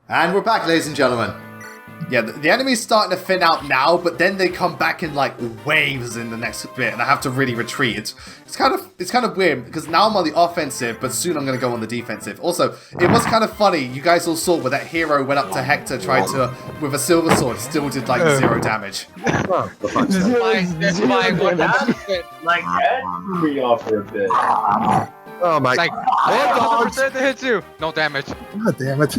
And we're back, ladies and gentlemen. Yeah, the enemy's starting to thin out now, but then they come back in like waves in the next bit, and I have to really retreat. It's kind of weird because now I'm on the offensive, but soon I'm going to go on the defensive. Also, it was kind of funny. You guys all saw where that hero went up to Hector, tried to with a silver sword, still did like 0 damage. Like that threw me off for a bit. Oh my! Like 100% to hit you. No damage. God damn it!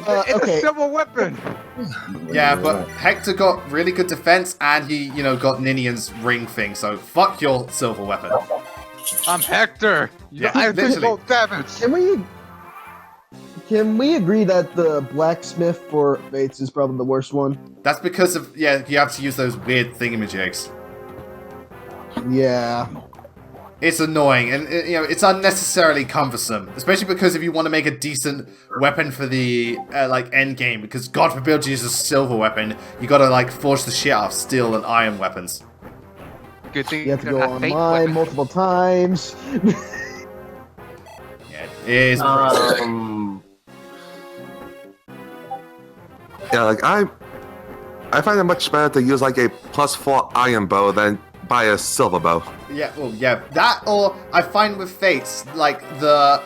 It's a silver weapon. Yeah, but Hector got really good defense, and he, got Ninian's ring thing. So fuck your silver weapon. I'm Hector. Yeah, I literally. no damage. Can we agree that the blacksmith for Fates is probably the worst one? That's because of you have to use those weird thingamajigs. Yeah. It's annoying, and it's unnecessarily cumbersome, especially because if you want to make a decent weapon for the end game, because God forbid you use a silver weapon, you gotta forge the shit out of steel and iron weapons. Good thing You have to go online multiple times. Yeah, it is. Yeah, I find it much better to use a +4 iron bow than buy a silver bow. Yeah, well, yeah, that or I find with Fates the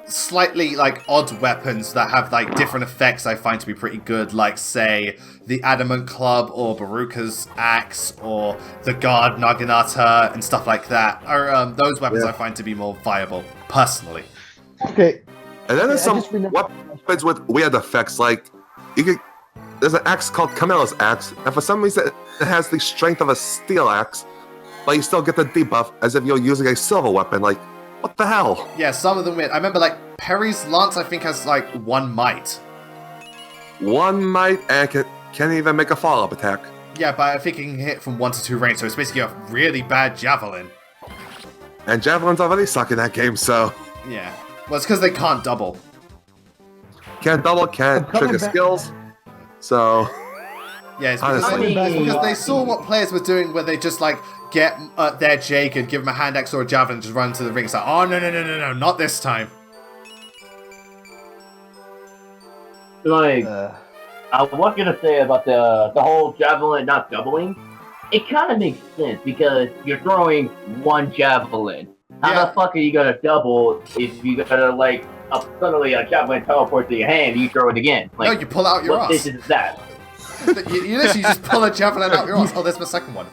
slightly odd weapons that have different effects I find to be pretty good, like say the Adamant Club or Baruka's axe or the Guard Naginata and stuff like that. Or those weapons I find to be more viable personally. Okay. And then there's some weapons with weird effects, there's an axe called Camilla's axe, and for some reason it has the strength of a steel axe, but you still get the debuff as if you're using a silver weapon. What the hell? Yeah, some of them weird. I remember Perry's lance I think has 1 might. 1 might and can't even make a follow-up attack. Yeah, but I think it can hit from 1 to 2 range, so it's basically a really bad javelin. And javelins already suck in that game, so Yeah. Well, it's because they can't double. can't double, can't trigger skills. So Yeah, it's because they saw what players were doing where they just get their Jake and give him a hand axe or a javelin and just run to the ring. It's like, oh no, not this time. I was gonna say about the whole javelin not doubling. It kind of makes sense because you're throwing 1 javelin. How the fuck are you gonna double if you gotta suddenly a javelin teleports to your hand and you throw it again? No, you pull out your what ass. This is that. You literally just pull a javelin out your ass. Oh, there's my second one.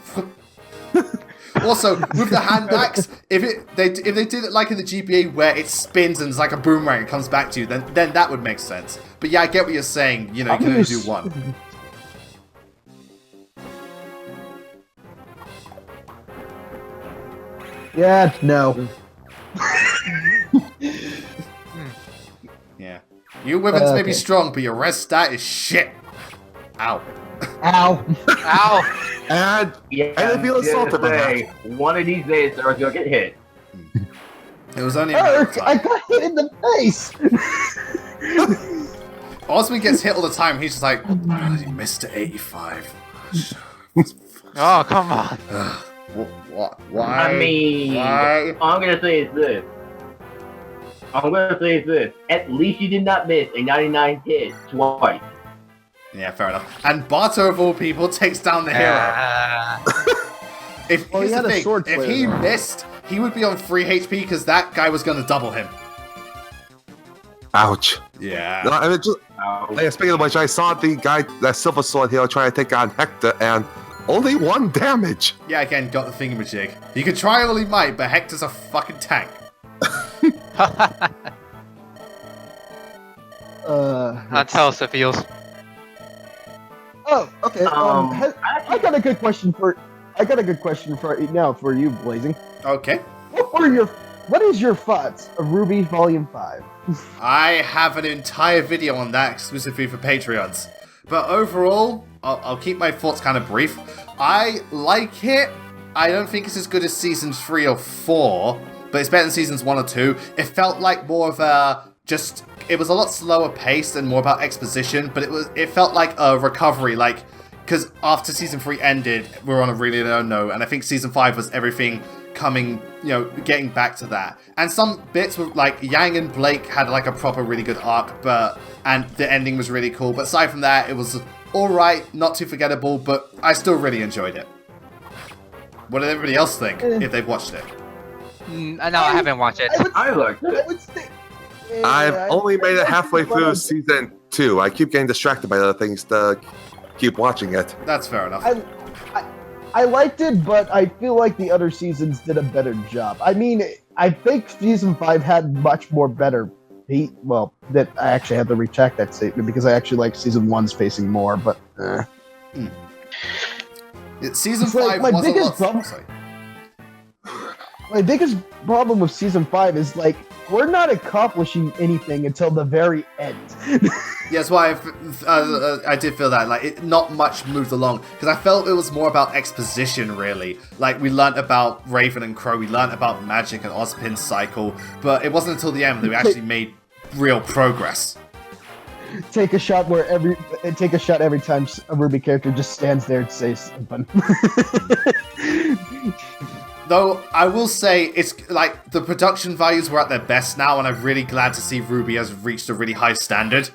Also, with the hand axe, if they did it like in the GBA where it spins and it's like a boomerang and comes back to you, then that would make sense. But yeah, I get what you're saying. You can only do 1. Yeah, no. Yeah. Your weapons may be strong, but your res stat is shit. Ow. Ow. Ow. and if you assaulted by that. One of these days they're gonna get hit. It was only a matter of Eric, I time. got hit in the face. Osman gets hit all the time. He's just like, Mr. 85. Oh, come on. What? Why? I mean, Why? all I'm gonna say is this. At least you did not miss a 99 hit twice. Yeah, fair enough. And Bato, of all people, takes down the hero. Here's the thing, if he missed, he would be on 3 HP because that guy was going to double him. Ouch. Yeah. No, I mean, speaking of which, I saw the guy, that silver sword hero, trying to take on Hector, and only 1 damage. Yeah, again, got the thingamajig. He could try all he might, but Hector's a fucking tank. That's how it feels. Oh, okay. I got a good question for you, Blazing. Okay. What is your thoughts of RWBY Volume 5? I have an entire video on that exclusively for Patreons. But overall, I'll keep my thoughts kind of brief. I like it. I don't think it's as good as Seasons 3 or 4, but it's better than Seasons 1 or 2. It felt like more of it was a lot slower paced and more about exposition, but it felt like a recovery, because after Season 3 ended, we were on a really low note, and I think Season 5 was everything coming, getting back to that. And some bits were like Yang and Blake had like a proper really good arc, and the ending was really cool. But aside from that, it was alright, not too forgettable, but I still really enjoyed it. What did everybody else think if they've watched it? No, I haven't watched it. I liked it. I've only made it halfway through season 2. I keep getting distracted by other things to keep watching it. That's fair enough. I liked it, but I feel like the other seasons did a better job. I mean, I think season 5 had much more better. That I actually had to retract that statement because I actually like season 1's pacing more. But Season it's 5 like, my was biggest a lot. problem. Sorry. My biggest problem with season 5 is like we're not accomplishing anything until the very end. Yeah, that's why I did feel that like not much moved along because I felt it was more about exposition really. Like we learnt about Raven and Crow, we learnt about magic and Ozpin's cycle, but it wasn't until the end that we actually made real progress. Take a shot every time a RWBY character just stands there and says something. Though I will say it's like the production values were at their best now, and I'm really glad to see RWBY has reached a really high standard.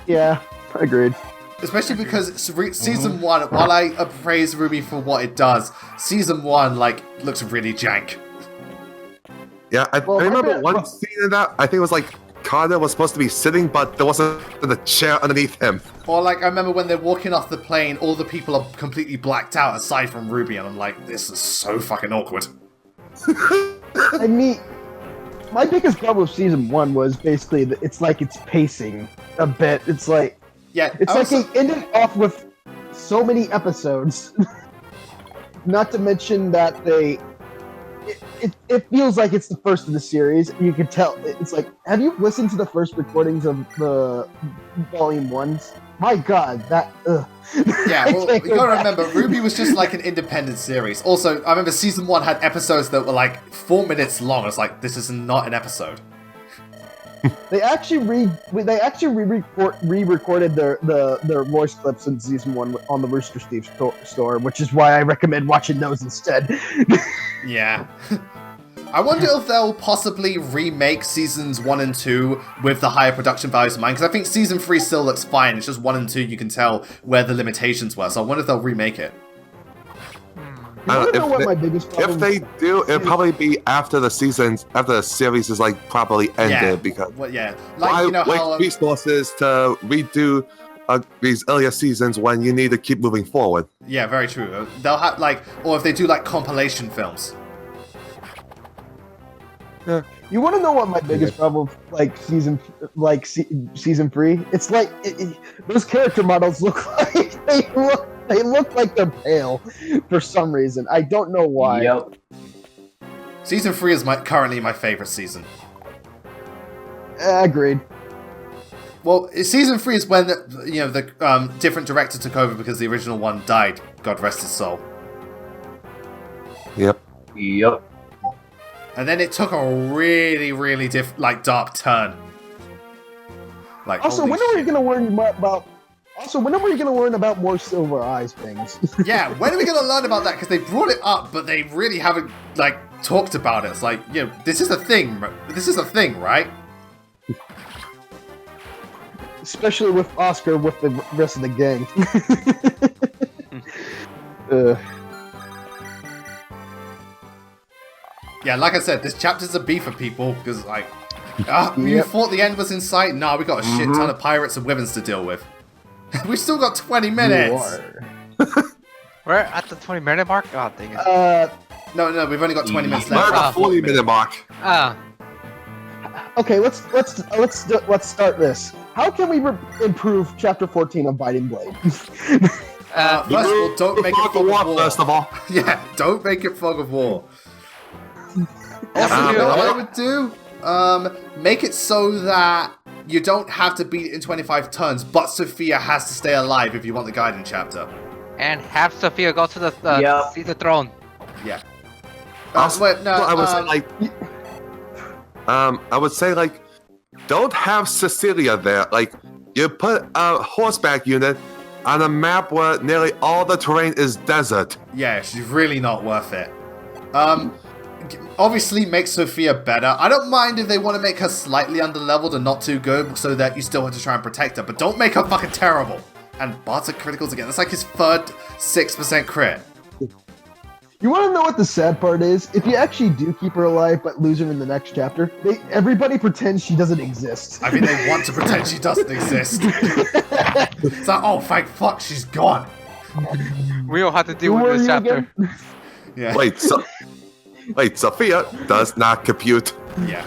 Yeah, agreed. Especially because season 1, while I appraise RWBY for what it does, season 1 looks really jank. Yeah, I remember one scene in that. I think it was like Carter was supposed to be sitting, but there wasn't a chair underneath him. Or I remember when they're walking off the plane, all the people are completely blacked out aside from RWBY, and I'm like, this is so fucking awkward. I mean, my biggest problem with season 1 was basically that it's pacing a bit. It's like they ended off with so many episodes. Not to mention that it feels like it's the first of the series. You can tell. It's like, have you listened to the first recordings of the volume 1s? My God, that. Yeah, well, you gotta remember, RWBY was just like an independent series. Also, I remember season 1 had episodes that were like 4 minutes long. It's like, this is not an episode. They actually re-recorded their voice clips in season 1 on the Rooster Teeth store, which is why I recommend watching those instead. Yeah. I wonder if they'll possibly remake seasons 1 and 2 with the higher production values in mind, because I think season 3 still looks fine. It's just 1 and 2 you can tell where the limitations were, so I wonder if they'll remake it. If they do, it'll probably be after the series is properly ended because how resources to redo these earlier seasons when you need to keep moving forward. Yeah, very true. They'll have or if they do compilation films. Yeah. You want to know what my biggest problem season 3? It's those character models look like they look like they're pale for some reason. I don't know why. Yep. Season 3 is currently my favorite season. Agreed. Well, season 3 is when the different director took over because the original one died. God rest his soul. Yep. And then it took a really, really dark turn. Also, when are we gonna learn about? Also, when are we gonna learn about more Silver Eyes things? Yeah, when are we gonna learn about that? Because they brought it up, but they really haven't talked about it. It's this is a thing. This is a thing, right? Especially with Oscar with the rest of the gang. Yeah, like I said, this chapter's a beef for people because you thought the end was in sight. Nah, we got a shit ton of pirates and women's to deal with. We've still got 20 minutes. We're at the 20-minute mark. Oh, dang it. No, we've only got 20 minutes We're left. at the 40-minute mark. Okay, let's start this. How can we improve Chapter 14 of Biting Blade? First of all, don't make it Fog of War. First of all, yeah, don't make it Fog of War. Also, you know what I would do? Make it so that you don't have to beat it in 25 turns, but Sophia has to stay alive if you want the Gaiden chapter. And have Sophia go to the see the throne. Yeah. I would say don't have Cecilia there. You put a horseback unit on a map where nearly all the terrain is desert. Yeah, she's really not worth it. Obviously make Sophia better. I don't mind if they want to make her slightly underleveled and not too good so that you still have to try and protect her, but don't make her fucking terrible. And Bart's at criticals again. That's like his third 6% crit. You want to know what the sad part is? If you actually do keep her alive but lose her in the next chapter, everybody pretends she doesn't exist. I mean, they want to pretend she doesn't exist. It's like, oh, thank fuck, she's gone. We all have to deal with this chapter. Yeah. Wait, Sophia does not compute. Yeah.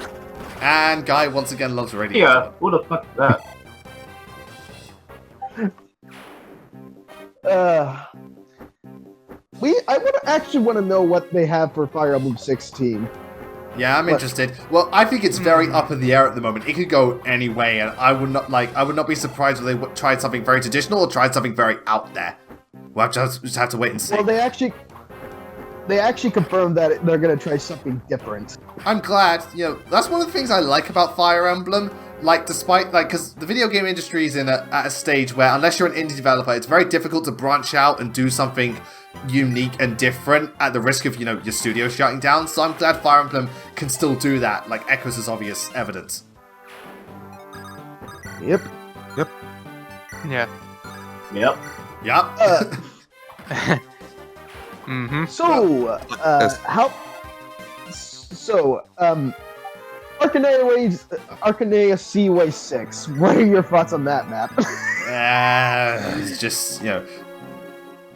And Guy once again loves radio. Yeah, who the fuck is that? I actually want to know what they have for Fire Emblem 16. Yeah, I'm interested. Well, I think it's very up in the air at the moment. It could go any way, and I would not be surprised if they tried something very traditional or tried something very out there. We'll just have to wait and see. Well, they actually confirmed that they're gonna try something different. I'm glad. That's one of the things I like about Fire Emblem. Like, despite, because the video game industry is at a stage where, unless you're an indie developer, it's very difficult to branch out and do something unique and different at the risk of, your studio shutting down. So I'm glad Fire Emblem can still do that, like Echoes is obvious evidence. Yep. Yeah. Yep. Mm-hmm. So, Arcanea Seaway 6. What are your thoughts on that map? It's just,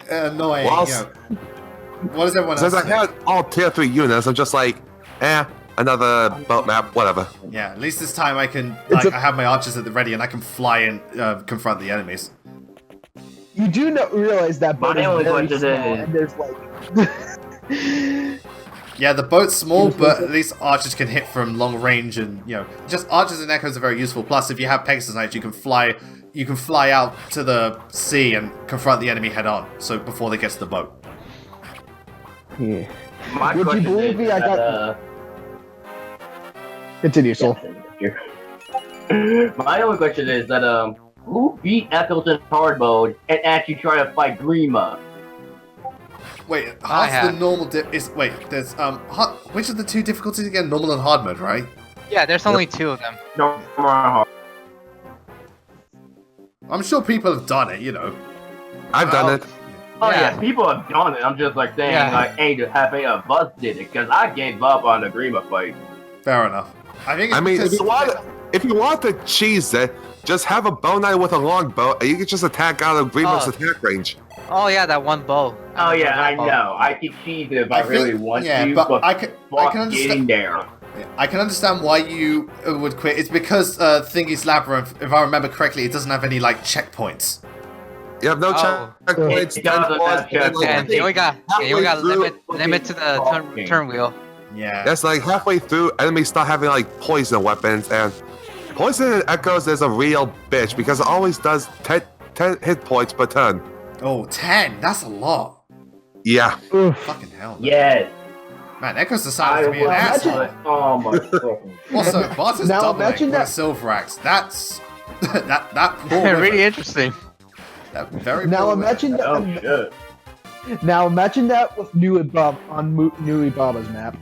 annoying. Well, what does everyone else Since I think? had all tier 3 units, I'm just like, another boat map, whatever. Yeah, at least this time I can, I have my archers at the ready and I can fly and confront the enemies. You do realize that boat is very small, and there's Yeah, the boat's small, but at least archers can hit from long range, and just archers and echoes are very useful. Plus, if you have Pegasus Knights, you can fly out to the sea and confront the enemy head on. So before they get to the boat. Yeah. Would you believe me? I got. Continue, Soul. My only question is that who beat Echoes in hard mode and actually try to fight Grima? Wait, half the normal there's which of the two difficulties again? Normal and hard mode, right? Yeah, there's only two of them. No, hard. I'm sure people have done it, I've done it. Oh Yeah. yeah, people have done it. I'm just saying, hey, have any of us did it? Because I gave up on the Grima fight. Fair enough. I think. If you want to cheese it, just have a bow knight with a long bow, and you can just attack out of Grima's attack range. Oh yeah, that one bow. Oh yeah, I know. I could cheese it if I really want to, but I can getting understand. there. I can understand why you would quit. It's because Thingy's Labyrinth, if I remember correctly, it doesn't have any You checkpoints. have no checkpoints. It doesn't have checkpoints. And you only got limit to the turn wheel. Yeah. That's like halfway through, enemies start having poison weapons, and poison in Echoes is a real bitch because it always does 10 hit points per turn. Oh, 10? That's a lot. Yeah. Fucking hell. Yes. Man, Echoes decided to be an asshole. Oh my fucking. Also, Bart is Now doubling imagine with a that- Silver Axe. That's that poor Really interesting. That very Now poor imagine that. Oh shit. Now imagine that with New Ibaba's map.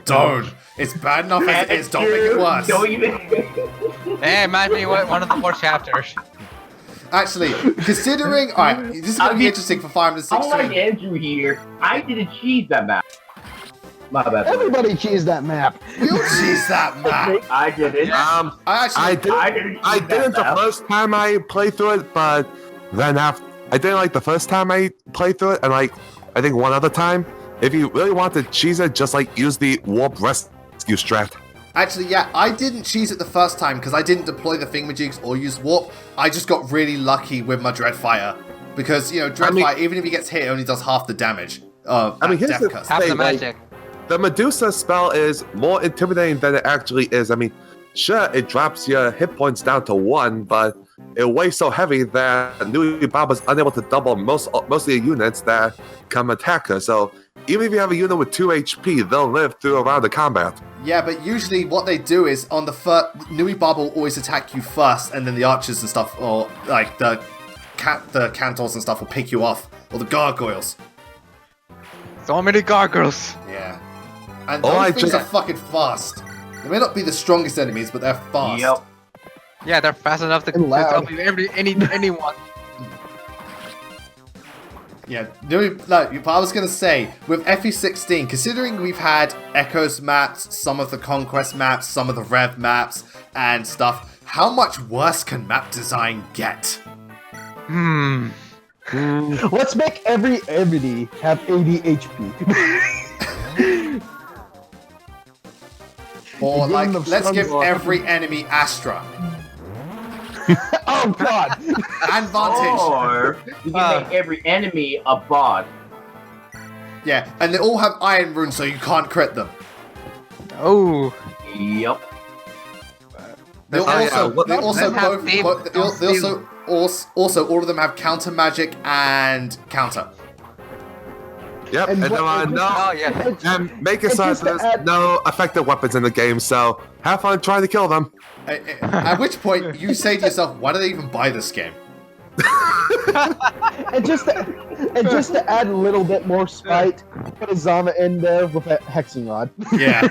Don't. It's bad enough as it is. Don't make it worse. Don't even. Hey, it might be one of the more chapters. Actually, considering... Alright, this is going to be interesting for 5 and 6. Unlike Andrew here, I didn't cheese that map. My bad. Everybody cheesed that map. You cheese that map. I did it. I didn't the first time I played through it, but then after I didn't like the first time I played through it, and I think one other time. If you really want to cheese it, just use the warp rescue strat. Actually, yeah, I didn't cheese it the first time because I didn't deploy the thingamajigs or use warp. I just got really lucky with my Dreadfire. Because, Dreadfire, even if he gets hit, it only does half the damage. Here's the Cuss. Half the magic. The Medusa spell is more intimidating than it actually is. Sure, it drops your hit points down to 1, but it weighs so heavy that New Baba's unable to double most of the units that come attack her. So even if you have a unit with 2 HP, they'll live through a round of combat. Yeah, but usually what they do is on the Nui Barb will always attack you first, and then the archers and stuff, or like the cantors and stuff will pick you off, or the gargoyles. So many gargoyles. Yeah. And those things are fucking fast. They may not be the strongest enemies, but they're fast. Yep. Yeah, they're fast enough to help anyone. Yeah, but I was going to say, with FE16, considering we've had Echoes maps, some of the Conquest maps, some of the Rev maps, and stuff, how much worse can map design get? Let's make every enemy have 80 HP. Or, like, let's give every enemy Astra. Oh, God! And Vantage. Or you can make every enemy a bot. Yeah, and they all have Iron Runes, so you can't crit them. Oh. Yep. Also, all of them have counter magic and counter. Yep, and make it so there's no effective weapons in the game, so have fun trying to kill them. At which point, you say to yourself, why did I even buy this game? and just to add a little bit more spite, put a Zama in there with a hexing rod. Yeah.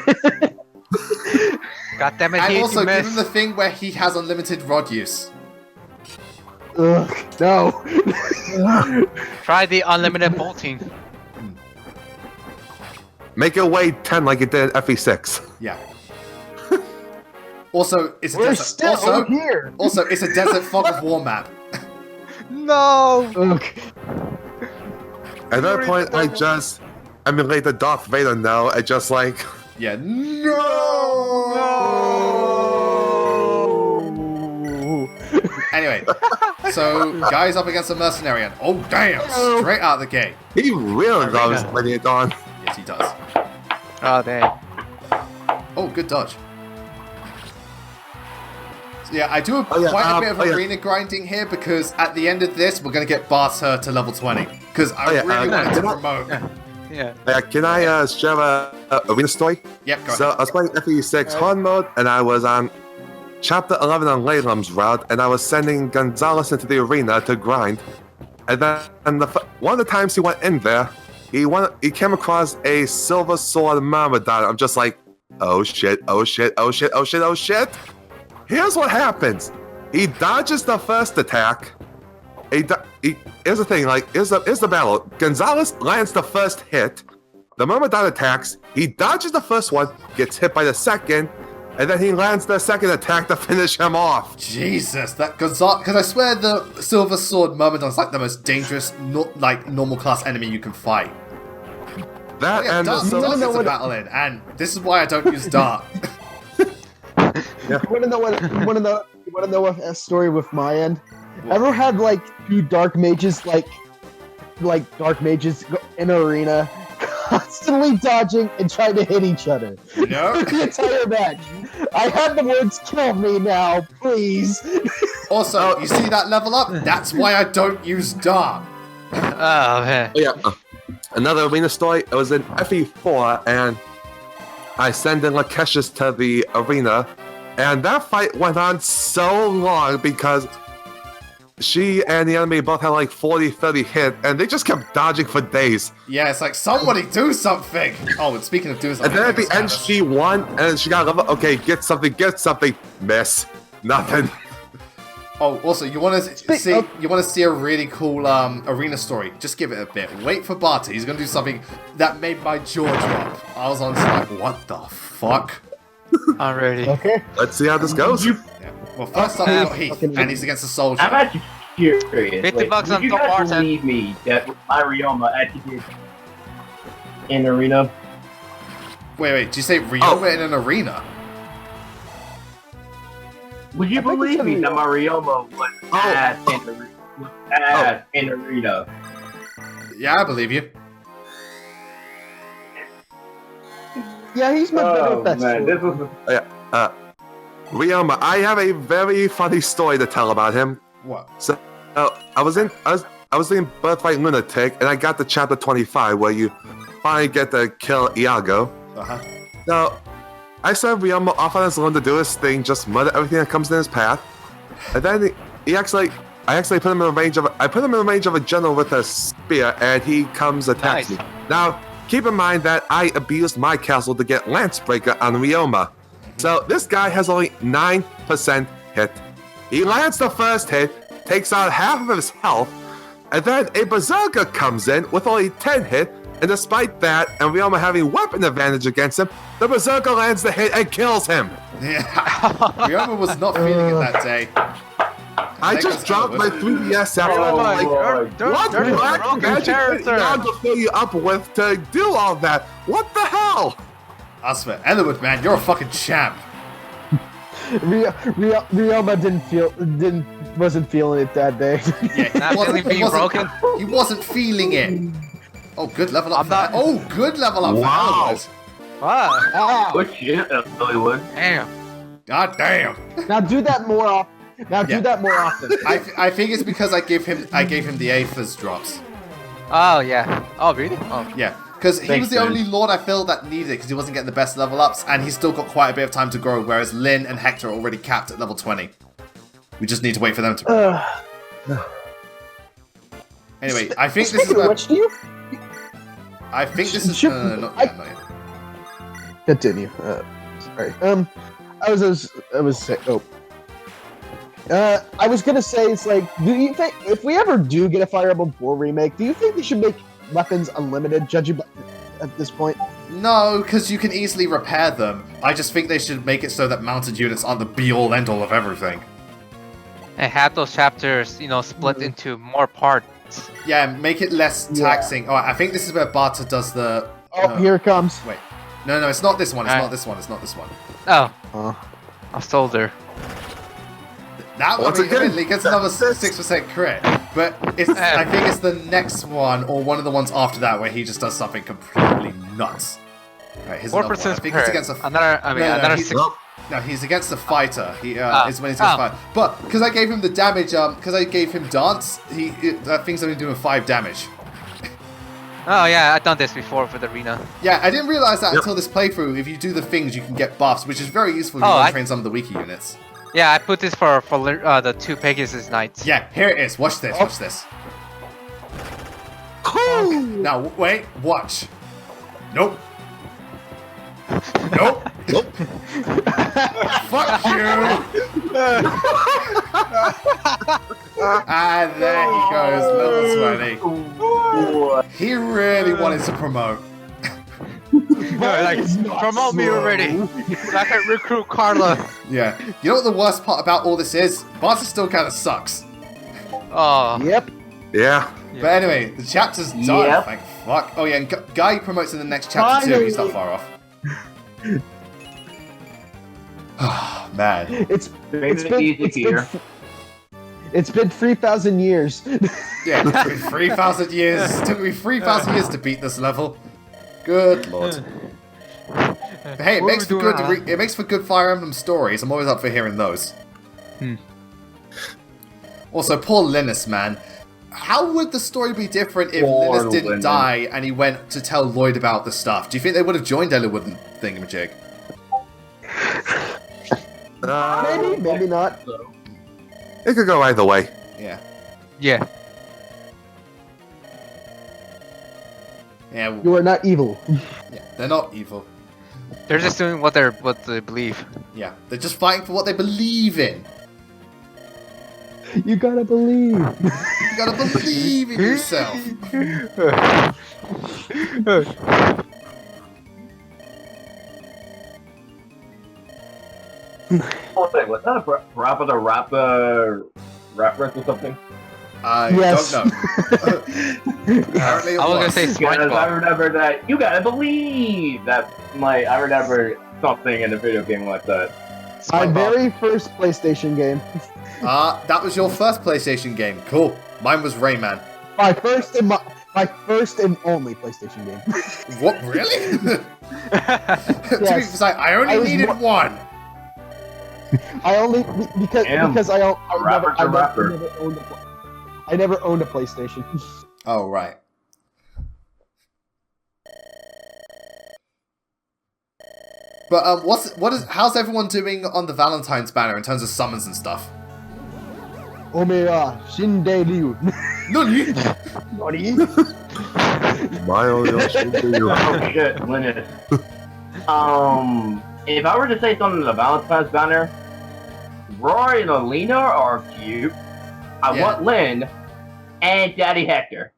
God damn it, and also give him the thing where he has unlimited rod use. Ugh, no. Try the unlimited bolting. Make it weigh 10 like it did in FE6. Yeah. Also, it's a We're desert. still here. Also, it's a desert fog of war map. No. Ugh. At that point, I just emulate the Darth Vader now and just like... Yeah, no! Anyway, so, guys up against a mercenary, and oh damn, straight out of the gate. He really loves letting it on. Yes, he does. Oh, dang. Oh, good dodge. So, yeah, I do quite a bit of arena grinding here because at the end of this, we're going to get Barter to level 20. Because I really wanted to promote. Yeah. Can I share a arena story? Yep, go So ahead. I was playing FE6 hard mode, and I was on Chapter 11 on Laylam's route, and I was sending Gonzalez into the arena to grind. And then one of the times he went in there, he came across a silver sword Myrmidon. I'm just like, oh shit, oh shit, oh shit, oh shit, oh shit. Here's what happens. He dodges the first attack. Here's the thing, like, here's the battle. Gonzalez lands the first hit. The Myrmidon attacks. He dodges the first one, gets hit by the second, and then he lands the second attack to finish him off. Jesus, that because I swear the Silver Sword Myrmidon's like the most dangerous, normal class enemy you can fight. That and Dart so gets a battle in, and this is why I don't use Dart. You wanna know a story with my end? Ever had like two dark mages like dark mages in an arena constantly dodging and trying to hit each other? No. The entire match. I had the words "kill me now, please." Also, you see that level up? That's why I don't use Dart. Oh, man. yeah, another arena story. It was in FE4, and I sent in Lakesh's to the arena, and that fight went on so long because she and the enemy both had like 40-30 hit, and they just kept dodging for days. Yeah, it's like, somebody do something! Oh, and speaking of doing something... And then at the end, she won, and she got level. Okay, get something, miss. Nothing. Oh, also, you want to see a really cool arena story? Just give it a bit. Wait for Barty. He's going to do something that made my jaw drop. I was honestly like, what the fuck? I'm ready. Okay. Let's see how this goes. Yeah. Well, first up, now Heath, and he's against a soldier. I'm actually curious. $50 on you top guys Barton. believe me that Arioma actually did in arena? Wait, did you say Ryoma in an arena? Would you believe me that Marioma was ass in arena? Yeah, I believe you. Yeah, he's my better best. Man, this was Ryoma, I have a very funny story to tell about him. What? So, I was in Birthright Lunatic, and I got to chapter 25 where you finally get to kill Iago. So I sent Ryoma off on his own to do his thing, just murder everything that comes in his path. And then I actually put him in the range of a general with a spear, and he comes attacks me. Now, keep in mind that I abused my castle to get Lancebreaker on Ryoma. So this guy has only 9% hit. He lands the first hit, takes out half of his health, and then a Berserker comes in with only 10 hit, and despite that, and Ryoma having weapon advantage against him, the Berserker lands the hit and kills him. Yeah, Ryoma was not feeling it that day. I just dropped my 3DS after what black magic to fill you up with to do all that? What the hell? I swear, Elwood, man, you're a fucking champ. Ryoma wasn't feeling it that day. Yeah, he wasn't feeling it. Oh, good level up. Good level up. Wow. Wow. Good shit, Hollywood. Damn. God damn. Now do that more often. Do that more often. I think it's because I gave him the Aphas drops. Oh yeah. Oh really? Oh yeah. Because he was the only Lord I feel that needed it, because he wasn't getting the best level ups, and he's still got quite a bit of time to grow, whereas Lyn and Hector are already capped at level 20. We just need to wait for them to grow. Anyway, I think this is where... I think this is... not yet. Continue. Sorry. I was gonna say, it's like, do you think, if we ever do get a Fire Emblem 4 remake, do you think they should make weapons unlimited, judging at this point? No, because you can easily repair them. I just think they should make it so that mounted units aren't the be-all, end-all of everything. And have those chapters, split into more parts. Yeah, make it less taxing. Oh, I think this is where Bata does the... Oh, here it comes. Wait. No, it's not this one. It's not this one. It's not this one. Oh. I stole her. That one immediately gets another 6% crit, but I think it's the next one or one of the ones after that where he just does something completely nuts. Right, here's 4% I think it's against another 6. No, he's against the fighter. He is when he's against fighter. But because I gave him the damage, because I gave him dance, that thing's only doing 5 damage. Oh yeah, I've done this before for the arena. Yeah, I didn't realize that until this playthrough. If you do the things, you can get buffs, which is very useful if you want to train some of the weaker units. Yeah, I put this for the 2 Pegasus Knights. Yeah, here it is. Watch this. Watch this. Okay. Now wait. Watch. Nope. Nope. Nope. Fuck you. And there he goes, level 20. He really wanted to promote. Promote me already. I can recruit Carla. Yeah. You know what the worst part about all this is? Barca still kind of sucks. Oh. Yep. Yeah. But anyway, the chapter's done. Thank fuck. Oh yeah, and Guy promotes in the next chapter too. He's not far off. Oh man. It's been 3,000 years. Yeah, it's been 3,000 years. It took me 3,000 years to beat this level. Good lord. But hey, it makes for good Fire Emblem stories. I'm always up for hearing those. Also, poor Linus, man. How would the story be different if Linus didn't die and he went to tell Lloyd about the stuff? Do you think they would have joined Elwood and Thingamajig? Maybe, maybe not. It could go either way. Yeah. Yeah. Yeah. You are not evil. Yeah, they're not evil. They're just doing what they believe. Yeah, they're just fighting for what they believe in. You gotta believe. You gotta believe in yourself. Was that a Rappa the Rappa reference or something? I yes. don't know. Apparently it I was gonna say SpongeBob. I remember that. You gotta believe that. I remember something in the video game like that. My very first PlayStation game. That was your first PlayStation game. Cool. Mine was Rayman. My first and only PlayStation game. What? Really? Yes. I only needed one. I only because I never owned a PlayStation. Oh right. But how's everyone doing on the Valentine's banner in terms of summons and stuff? Omea Shinde Ryu. Nani? Nani? Oh shit, Linus. If I were to say something to the Valentine's banner, Roy and Alina are cute. I want Lynn and Daddy Hector.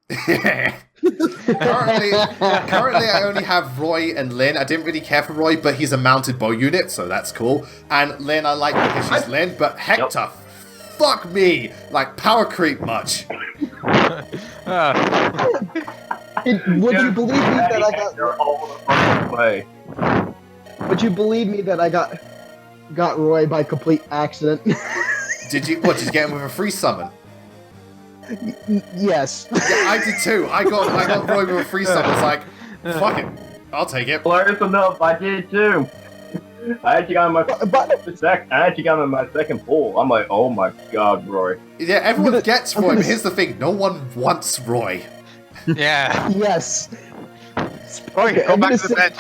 Currently, I only have Roy and Lynn. I didn't really care for Roy, but he's a mounted bow unit, so that's cool. And Lynn I like because she's Lynn, but Hector, fuck me! Like, power creep much. Would you believe me that I got... Would you believe me that I got Roy by complete accident? Did you get him with a free summon? Yes. Yeah, I did too. I got Roy with a free summon. It's like, fuck it, I'll take it. Close enough, I did too. I actually got him in my second pull. I'm like, oh my god, Roy. Yeah, everyone gets Roy, but here's the thing: no one wants Roy. Yeah. Yes. Roy, go back to the bench.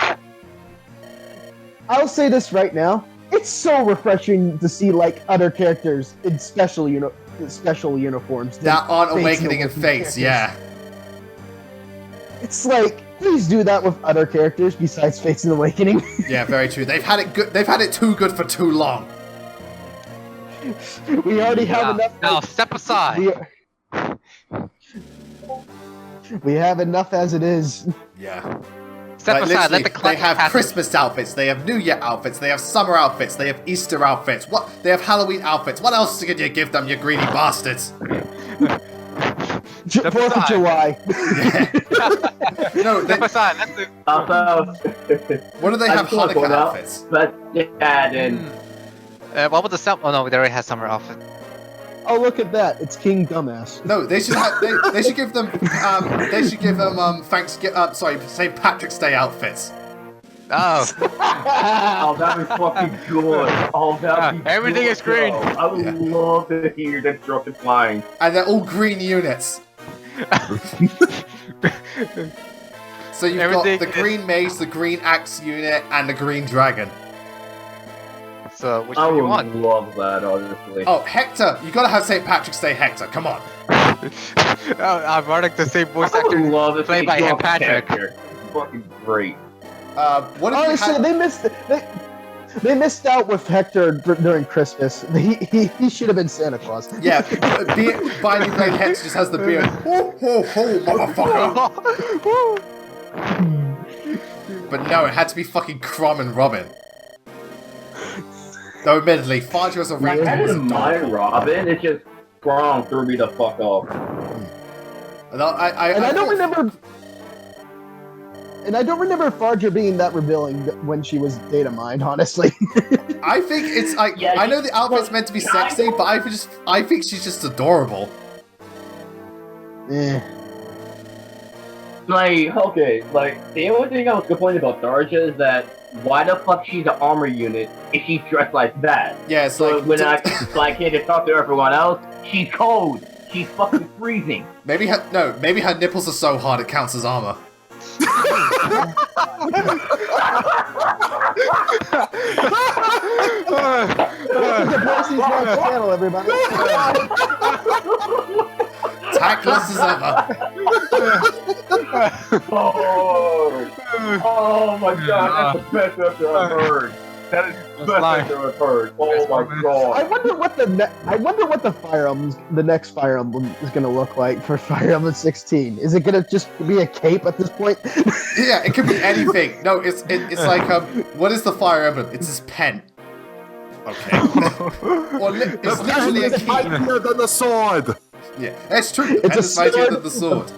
I'll say this right now. It's so refreshing to see like other characters in special uniforms that aren't Awakening and Fates. Yeah. It's like, please do that with other characters besides Fates and Awakening. Yeah, very true. They've had it good. They've had it too good for too long. We already have enough. Now step aside. We have enough as it is. Yeah. Step aside, let the They have Christmas outfits, they have New Year outfits, they have summer outfits, they have Easter outfits, they have Halloween outfits. What else can you give them, you greedy bastards? 4th of July. No, step aside, let the... What do they have Hanukkah outfits? Let's add in... what about the summer? Oh no, they already had summer outfit. Oh, look at that! It's King Dumbass. No, they should have. They should give them. St. Patrick's Day outfits. Oh. Oh, that'd be fucking good. Oh, that'd be everything is green. I would love to hear that drop is flying. And they're all green units. So you've got the green mage, the green axe unit, and the green dragon. So, which one do you want? I would love that, honestly. Oh, Hector! You gotta have St. Patrick's Day Hector, come on! I'm running the same voice actor played by him, Patrick. Fucking great. What if honestly, they missed out with Hector during Christmas. He should have been Santa Claus. Yeah, Binding Blade Hector just has the beard. Ho, ho, ho, motherfucker! But no, it had to be fucking Crom and Robin. Though admittedly, Tharja was a rank. I didn't mind Robin, it's just Crom threw me the fuck off. I don't remember Tharja being that revealing when she was data mined, honestly. I think it's like, yeah, I know the outfit's meant to be sexy, but I think she's just adorable. Like, okay, like, the only thing I was complaining about Tharja is that why the fuck she's an armor unit if she's dressed like that? Yeah, it's so like... when I can't talk to everyone else, she's cold. She's fucking freezing. Maybe her nipples are so hard it counts as armor. Welcome to Percy's Rock's channel, everybody. Tactless as ever. Oh my god, that's the best episode I've heard. That is the best episode I've heard. Oh my god. I wonder what the next Fire Emblem is gonna look like for Fire Emblem 16. Is it gonna just be a cape at this point? Yeah, it could be anything. No, it's like what is the Fire Emblem? It's his pen. Okay. It's literally a key. Mightier than the sword. Yeah, that's true. The pen is mightier than the sword.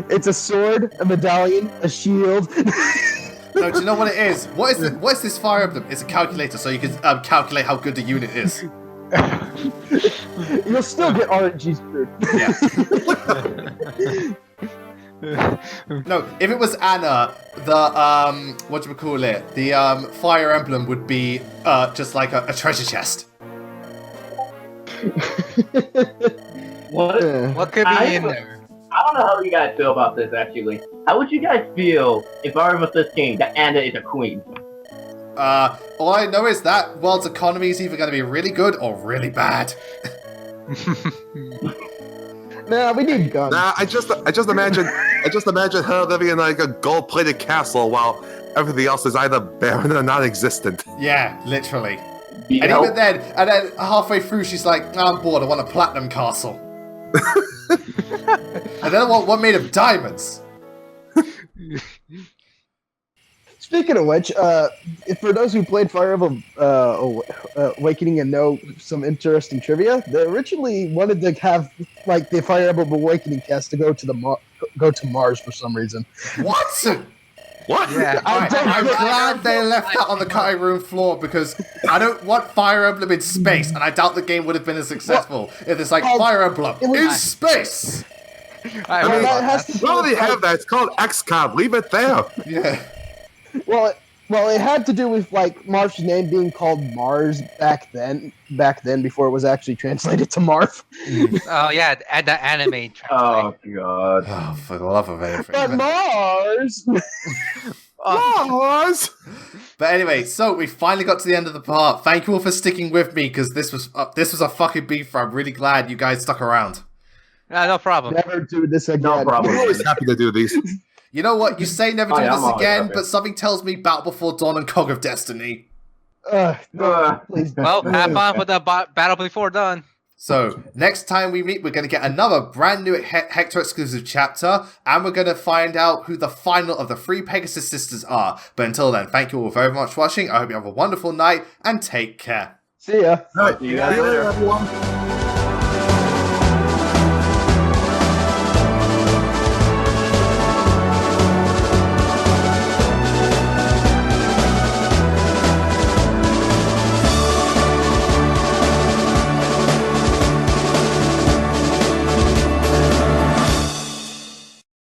It's a sword, a medallion, a shield. No, do you know what it is? What is this Fire Emblem? It's a calculator, so you can calculate how good the unit is. You'll still get RNG screwed. Yeah. No, if it was Anna, the what do we call it? The Fire Emblem would be just like a treasure chest. What could be in there? I don't know how you guys feel about this, actually. How would you guys feel if Fire Emblem 15 that Anna is a queen? All I know is that world's economy is either going to be really good or really bad. Nah, we need guns. Nah, I just imagine her living in like a gold-plated castle while everything else is either barren or non-existent. Yeah, literally. You And know? even then, halfway through, she's like, I'm bored, I want a platinum castle. And then I want one made of diamonds. Speaking of which, for those who played Fire Emblem Awakening and know some interesting trivia, they originally wanted to have like the Fire Emblem Awakening cast to go to Mars for some reason. What? What? Yeah. I'm glad they left that on the cutting room floor because I don't want Fire Emblem in space, and I doubt the game would have been as successful if it's like Fire Emblem in space. I mean, we already have that. It's called XCOM. Leave it there. Yeah. Well, it had to do with like Marth's name being called Mars back then before it was actually translated to Marth. Oh yeah, and the anime. Oh god. Oh, for the love of everything. But Mars. Mars. But anyway, so we finally got to the end of the part. Thank you all for sticking with me because this was a fucking beef. I'm really glad you guys stuck around. No problem. Never do this again. No problem. We're always happy to do these. You know what? You say never do I'm this always again, happy. but something tells me Battle Before Dawn and Cog of Destiny. No, please. Well, have fun with the battle before done. So, next time we meet, we're going to get another brand new Hector exclusive chapter, and we're going to find out who the final of the 3 Pegasus sisters are. But until then, thank you all very much for watching. I hope you have a wonderful night, and take care. See ya. See you guys later. Everyone.